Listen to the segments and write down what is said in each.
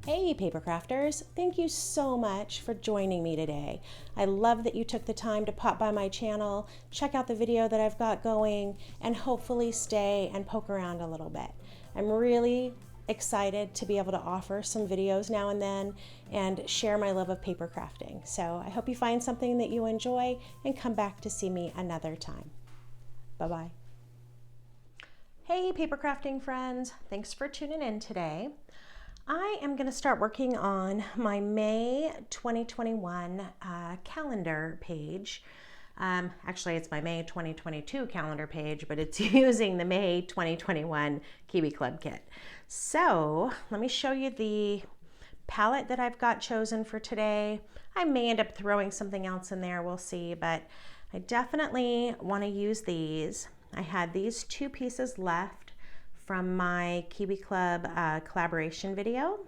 Hey paper crafters, thank you so much for joining me today. I love that you took the time to pop by my channel, check out the video that I've got going, and hopefully stay and poke around a little bit. I'm really excited to be able to offer some videos now and then and share my love of paper crafting. So I hope you find something that you enjoy and come back to see me another time. Bye-bye. Hey paper crafting friends, thanks for tuning in today. I am going to start working on my May 2021 calendar page. Actually, it's my May 2022 calendar page, but it's using the May 2021 Kiwi Club Kit. So let me show you the palette that I've got chosen for today. I may end up throwing something else in there, we'll see, but I definitely want to use these. I had these two pieces left from my Kiwi Club collaboration video,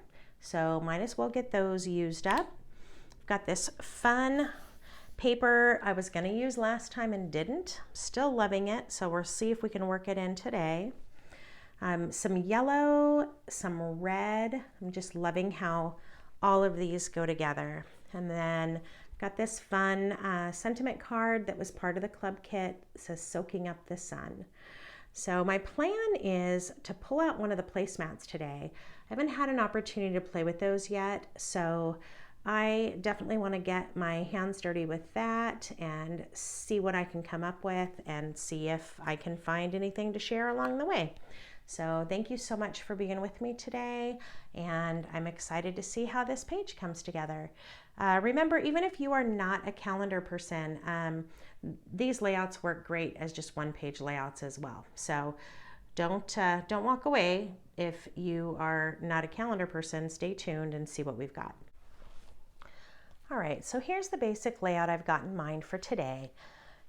so might as well get those used up. I've got this fun paper I was going to use last time and didn't. Still loving it, so we'll see if we can work it in today. Some yellow, some red. I'm just loving how all of these go together. And then I've got this fun sentiment card that was part of the club kit. It says "Soaking Up the Sun." So my plan is to pull out one of the placemats today. I haven't had an opportunity to play with those yet, so I definitely want to get my hands dirty with that and see what I can come up with and see if I can find anything to share along the way. So thank you so much for being with me today, and I'm excited to see how this page comes together. Remember, even if you are not a calendar person, these layouts work great as just one-page layouts as well. So don't walk away if you are not a calendar person. Stay tuned and see what we've got. All right, so here's the basic layout I've got in mind for today.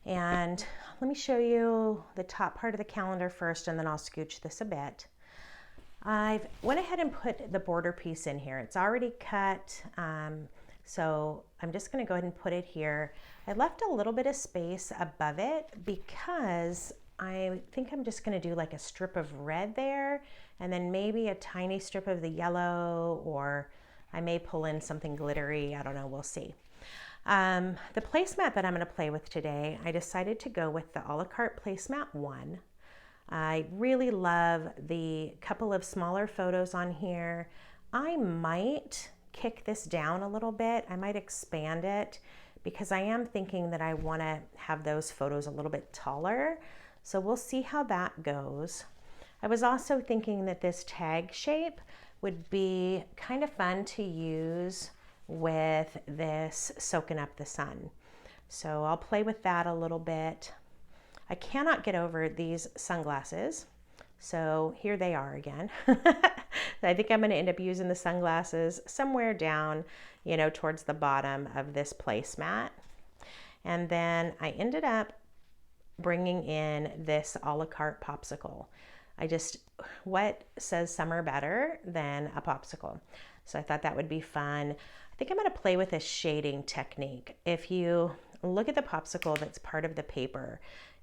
And let me show you the top part of the calendar first, and then I'll scooch this a bit. I've went ahead and put the border piece in here. It's already cut, so I'm just going to go ahead and put it here. I left a little bit of space above it because I think I'm just going to do like a strip of red there, and then maybe a tiny strip of the yellow, or I may pull in something glittery. I don't know, we'll see. The placemat that I'm going to play with today, I decided to go with the a la carte placemat 1. I really love the couple of smaller photos on here. I might kick this down a little bit. I might expand it because I am thinking that I want to have those photos a little bit taller. So we'll see how that goes. I was also thinking that this tag shape would be kind of fun to use with this Soaking Up the Sun. So I'll play with that a little bit. I cannot get over these sunglasses, so here they are again. I think I'm going to end up using the sunglasses somewhere down, towards the bottom of this placemat. And then I ended up bringing in this a la carte popsicle. What says summer better than a popsicle? So I thought that would be fun. I think I'm going to play with a shading technique. If you look at the popsicle that's part of the paper,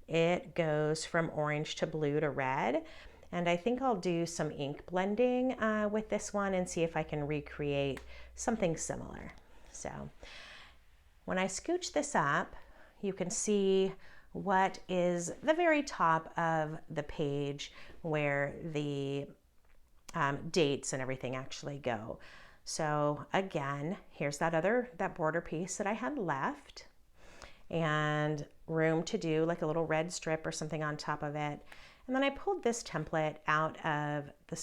it goes from orange to blue to red. And I think I'll do some ink blending with this one and see if I can recreate something similar. So when I scooch this up, you can see what is the very top of the page where the dates and everything actually go. So again, here's that border piece that I had left, and room to do like a little red strip or something on top of it. And then I pulled this template out of the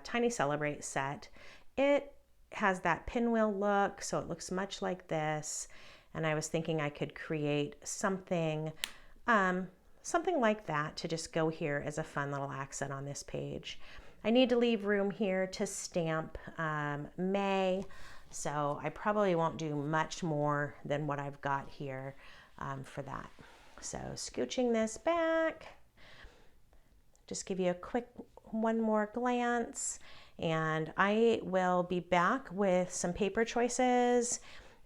Tiny Celebrate set. It has that pinwheel look, so it looks much like this. And I was thinking I could create something like that to just go here as a fun little accent on this page. I need to leave room here to stamp May, so I probably won't do much more than what I've got here for that. So scooching this back, just give you a quick one more glance, and I will be back with some paper choices,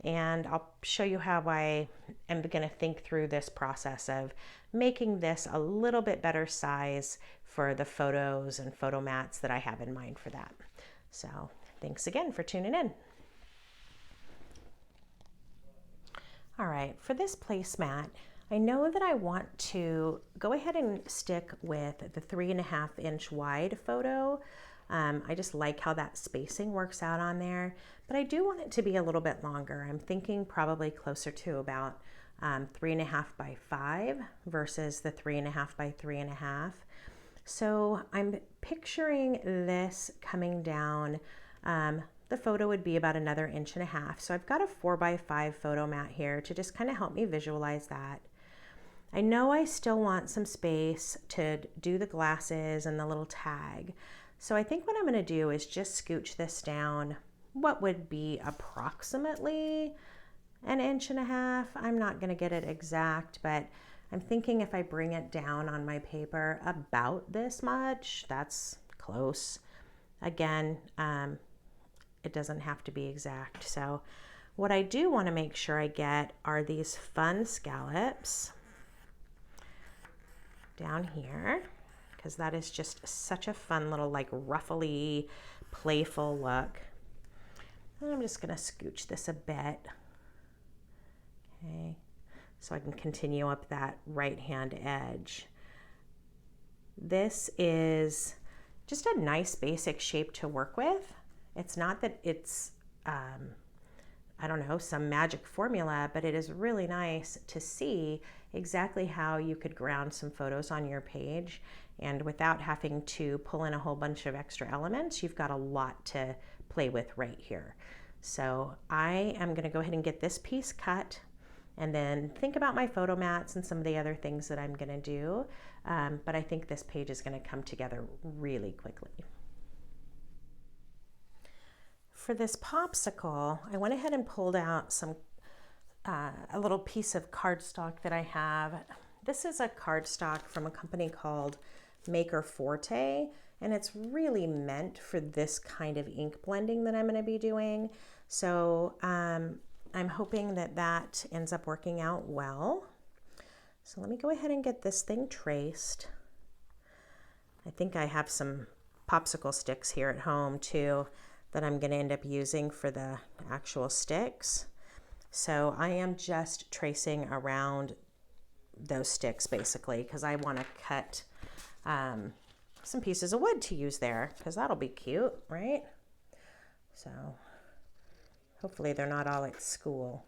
and I'll show you how I am going to think through this process of making this a little bit better size for the photos and photo mats that I have in mind for that. So thanks again for tuning in. All right, for this placemat, I know that I want to go ahead and stick with the 3.5-inch wide photo. I just like how that spacing works out on there, but I do want it to be a little bit longer. I'm thinking probably closer to about 3.5 by 5 versus the 3.5 by 3.5. So I'm picturing this coming down. The photo would be about another 1.5 inches. So I've got a 4x5 photo mat here to just kind of help me visualize that. I know I still want some space to do the glasses and the little tag. So I think what I'm going to do is just scooch this down what would be approximately 1.5 inches. I'm not going to get it exact, but I'm thinking if I bring it down on my paper about this much, that's close. Again, it doesn't have to be exact. So what I do want to make sure I get are these fun scallops down here, because that is just such a fun little like ruffly, playful look. And I'm just going to scooch this a bit. Okay, so I can continue up that right hand edge. This is just a nice basic shape to work with. It's not that it's, I don't know, some magic formula, but it is really nice to see exactly how you could ground some photos on your page. And without having to pull in a whole bunch of extra elements, you've got a lot to play with right here. So I am going to go ahead and get this piece cut and then think about my photo mats and some of the other things that I'm going to do. But I think this page is going to come together really quickly. For this popsicle, I went ahead and pulled out a little piece of cardstock that I have. This is a cardstock from a company called Maker Forte, and it's really meant for this kind of ink blending that I'm going to be doing. So I'm hoping that that ends up working out well. So let me go ahead and get this thing traced. I think I have some popsicle sticks here at home too that I'm going to end up using for the actual sticks. So I am just tracing around those sticks basically because I want to cut some pieces of wood to use there because that'll be cute, right? So hopefully they're not all at school.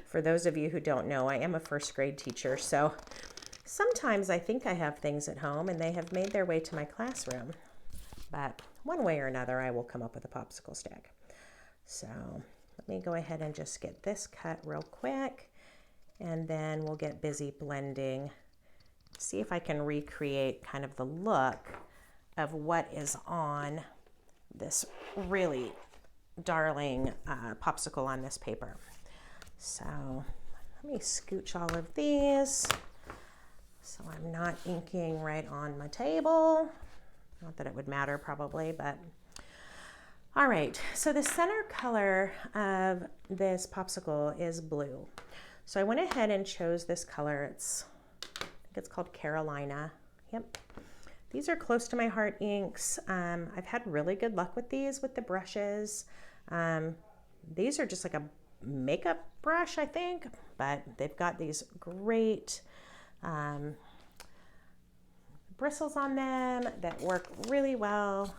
For those of you who don't know, I am a first grade teacher, so sometimes I think I have things at home and they have made their way to my classroom. But one way or another, I will come up with a popsicle stick. So let me go ahead and just get this cut real quick, and then we'll get busy blending. See if I can recreate kind of the look of what is on this really darling popsicle on this paper. So let me scooch all of these so I'm not inking right on my table. Not that it would matter probably, but all right. So the center color of this popsicle is blue. So I went ahead and chose this color. I think it's called Carolina. Yep. These are close to my heart inks. I've had really good luck with these with the brushes. These are just like a makeup brush, I think, but they've got these great bristles on them that work really well.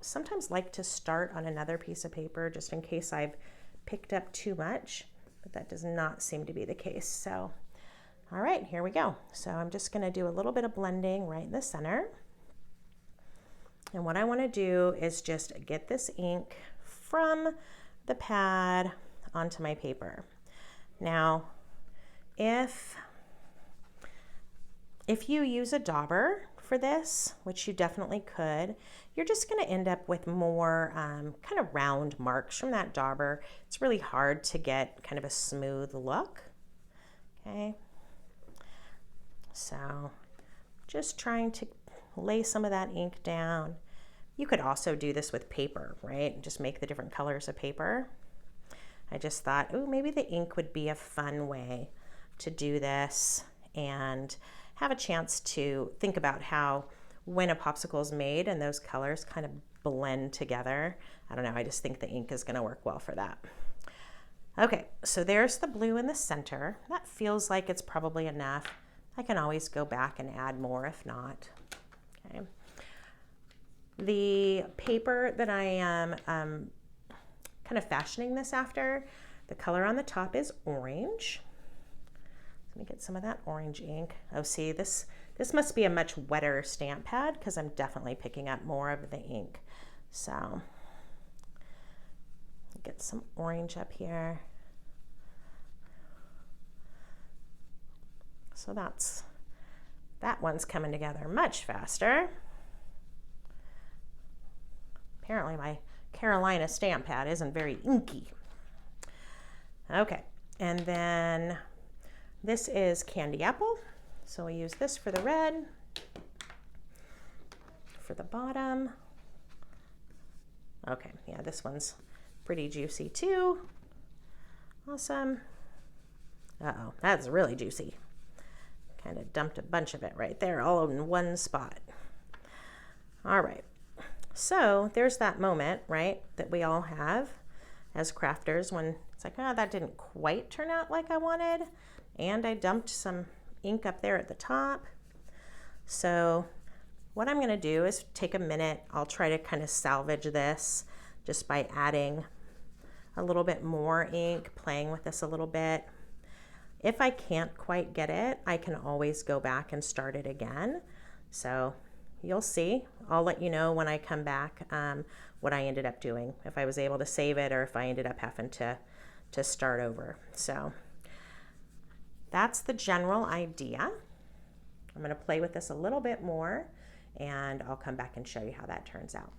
Sometimes like to start on another piece of paper just in case I've picked up too much, but that does not seem to be the case. So, all right, here we go. So I'm just going to do a little bit of blending right in the center. And what I want to do is just get this ink from the pad onto my paper. Now, if you use a dauber for this, which you definitely could, you're just going to end up with more kind of round marks from that dauber. It's really hard to get kind of a smooth look. Okay, so just trying to lay some of that ink down. You could also do this with paper, right? Just make the different colors of paper. I just thought, oh, maybe the ink would be a fun way to do this and have a chance to think about how when a popsicle is made and those colors kind of blend together. I don't know, I just think the ink is gonna work well for that. Okay, so there's the blue in the center. That feels like it's probably enough. I can always go back and add more if not. Okay. The paper that I am kind of fashioning this after, the color on the top is orange. Let me get some of that orange ink. Oh, see, this must be a much wetter stamp pad because I'm definitely picking up more of the ink. So get some orange up here. So that one's coming together much faster. Apparently my Carolina stamp pad isn't very inky. Okay, and then this is candy apple. So we use this for the red, for the bottom. Okay, yeah, this one's pretty juicy too. Awesome. Uh-oh, that's really juicy. Kind of dumped a bunch of it right there, all in one spot. All right, so there's that moment, right, that we all have as crafters when it's like, oh, that didn't quite turn out like I wanted, and I dumped some ink up there at the top. So what I'm gonna do is take a minute. I'll try to kind of salvage this just by adding a little bit more ink, playing with this a little bit. If I can't quite get it, I can always go back and start it again. So you'll see. I'll let you know when I come back what I ended up doing, if I was able to save it or if I ended up having to start over. So that's the general idea. I'm going to play with this a little bit more and I'll come back and show you how that turns out.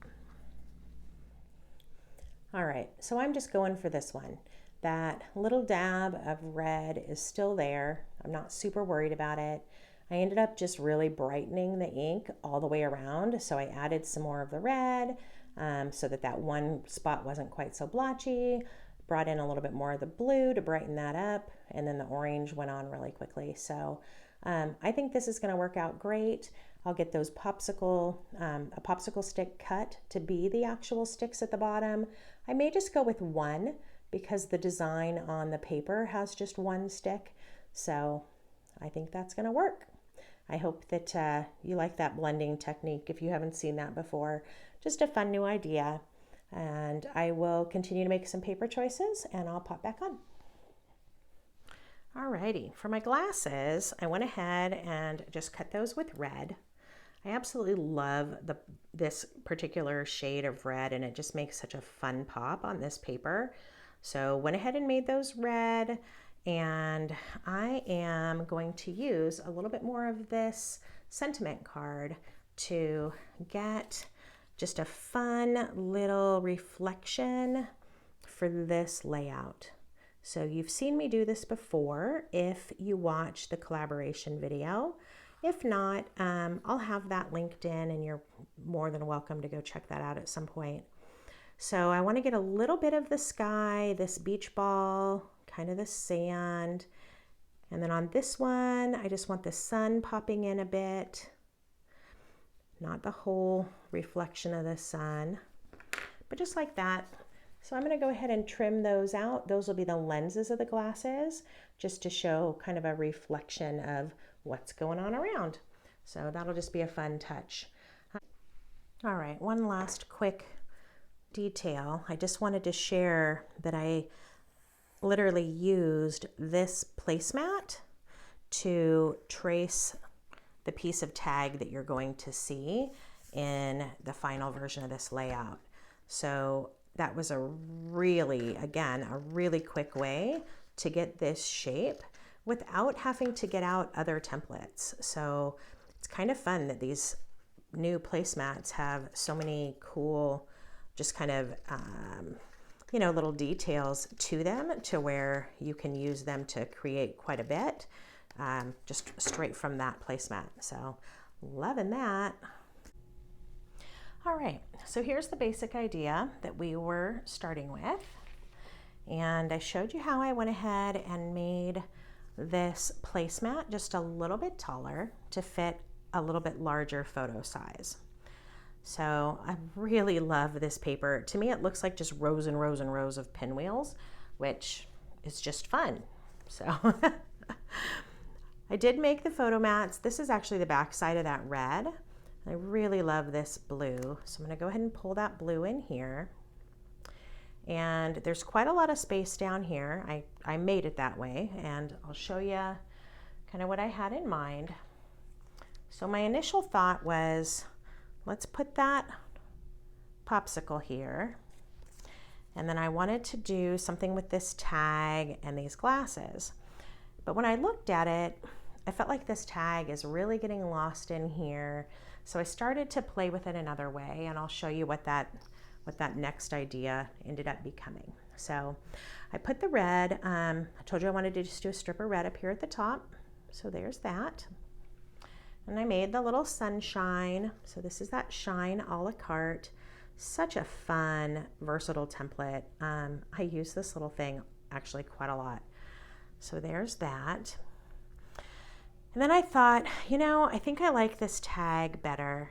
All right, so I'm just going for this one. That little dab of red is still there. I'm not super worried about it. I ended up just really brightening the ink all the way around. So I added some more of the red so that one spot wasn't quite so blotchy. Brought in a little bit more of the blue to brighten that up. And then the orange went on really quickly. So I think this is gonna work out great. I'll get those a popsicle stick cut to be the actual sticks at the bottom. I may just go with one because the design on the paper has just one stick. So I think that's gonna work. I hope that you like that blending technique if you haven't seen that before. Just a fun new idea. And I will continue to make some paper choices and I'll pop back on. Alrighty, for my glasses, I went ahead and just cut those with red. I absolutely love this particular shade of red and it just makes such a fun pop on this paper. So went ahead and made those red, and I am going to use a little bit more of this sentiment card to get just a fun little reflection for this layout. So you've seen me do this before if you watch the collaboration video. If not, I'll have that linked in and you're more than welcome to go check that out at some point. So I want to get a little bit of the sky, this beach ball, kind of the sand. And then on this one, I just want the sun popping in a bit. Not the whole reflection of the sun, but just like that. So I'm going to go ahead and trim those out. Those will be the lenses of the glasses, just to show kind of a reflection of what's going on around. So that'll just be a fun touch. All right, one last quick detail. I just wanted to share that I literally used this placemat to trace the piece of tag that you're going to see in the final version of this layout. So that was a really quick way to get this shape without having to get out other templates. So it's kind of fun that these new placemats have so many cool just kind of, little details to them to where you can use them to create quite a bit, just straight from that placemat. So loving that. All right, so here's the basic idea that we were starting with. And I showed you how I went ahead and made this placemat just a little bit taller to fit a little bit larger photo size. So I really love this paper. To me, it looks like just rows and rows and rows of pinwheels, which is just fun. So I did make the photo mats. This is actually the back side of that red. I really love this blue. So I'm gonna go ahead and pull that blue in here. And there's quite a lot of space down here. I made it that way, and I'll show you kind of what I had in mind. So my initial thought was, let's put that popsicle here. And then I wanted to do something with this tag and these glasses. But when I looked at it, I felt like this tag is really getting lost in here. So I started to play with it another way, and I'll show you what that next idea ended up becoming. So I put the red, I told you I wanted to just do a strip of red up here at the top. So there's that. And I made the little sunshine. So this is that shine a la carte. Such a fun, versatile template. I use this little thing actually quite a lot. So there's that. And then I thought, you know, I think I like this tag better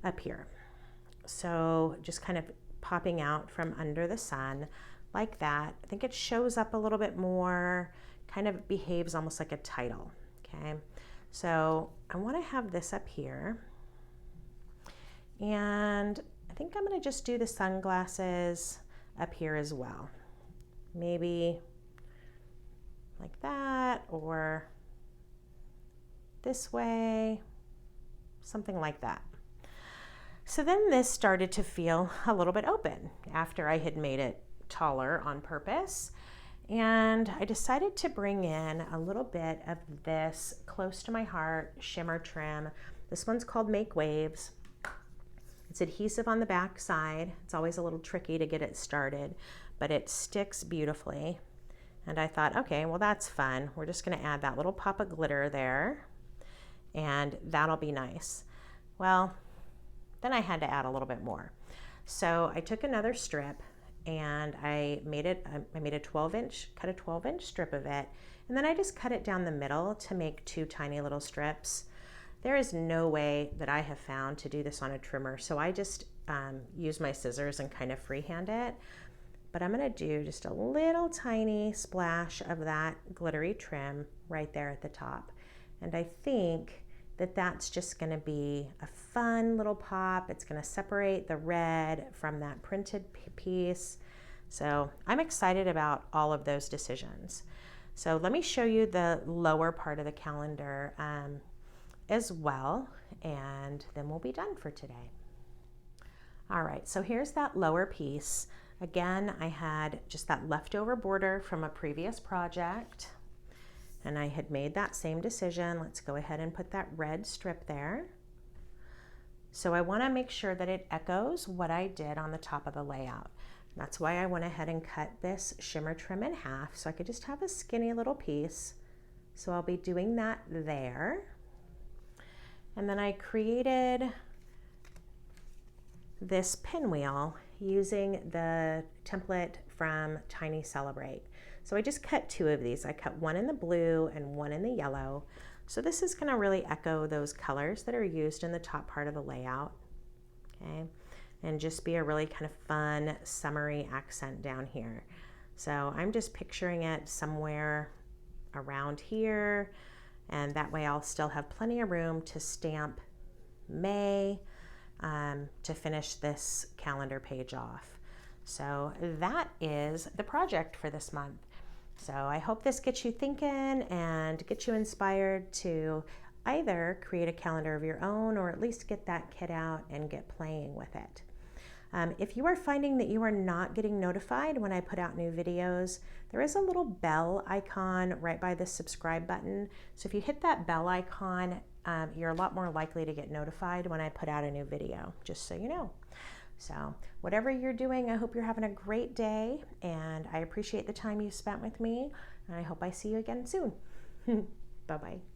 up here. So just kind of popping out from under the sun like that. I think it shows up a little bit more, kind of behaves almost like a title, okay? So I want to have this up here. And I think I'm going to just do the sunglasses up here as well. Maybe like that, or this way, something like that. So then this started to feel a little bit open after I had made it taller on purpose. And I decided to bring in a little bit of this close to my heart shimmer trim. This one's called Make Waves. It's adhesive on the back side. It's always a little tricky to get it started, but it sticks beautifully. And I thought, okay, well, that's fun. We're just going to add that little pop of glitter there, and that'll be nice. Well, then I had to add a little bit more. So I took another strip and I made a 12-inch, cut a 12-inch strip of it, and then I just cut it down the middle to make two tiny little strips. There is no way that I have found to do this on a trimmer, so I just use my scissors and kind of freehand it. But I'm gonna do just a little tiny splash of that glittery trim right there at the top. And I think that that's just going to be a fun little pop. It's going to separate the red from that printed piece. So I'm excited about all of those decisions. So let me show you the lower part of the calendar as well, and then we'll be done for today. All right, so here's that lower piece. Again, I had just that leftover border from a previous project, and I had made that same decision. Let's go ahead and put that red strip there. So I want to make sure that it echoes what I did on the top of the layout. That's why I went ahead and cut this shimmer trim in half, so I could just have a skinny little piece. So I'll be doing that there. And then I created this pinwheel using the template from Tiny Celebrate. So I just cut two of these. I cut one in the blue and one in the yellow. So this is going to really echo those colors that are used in the top part of the layout, okay? And just be a really kind of fun, summery accent down here. So I'm just picturing it somewhere around here, and that way I'll still have plenty of room to stamp May to finish this calendar page off. So that is the project for this month. So I hope this gets you thinking and gets you inspired to either create a calendar of your own, or at least get that kit out and get playing with it. If you are finding that you are not getting notified when I put out new videos, there is a little bell icon right by the subscribe button. So if you hit that bell icon, you're a lot more likely to get notified when I put out a new video, just so you know. So whatever you're doing, I hope you're having a great day, and I appreciate the time you spent with me, and I hope I see you again soon. Bye-bye.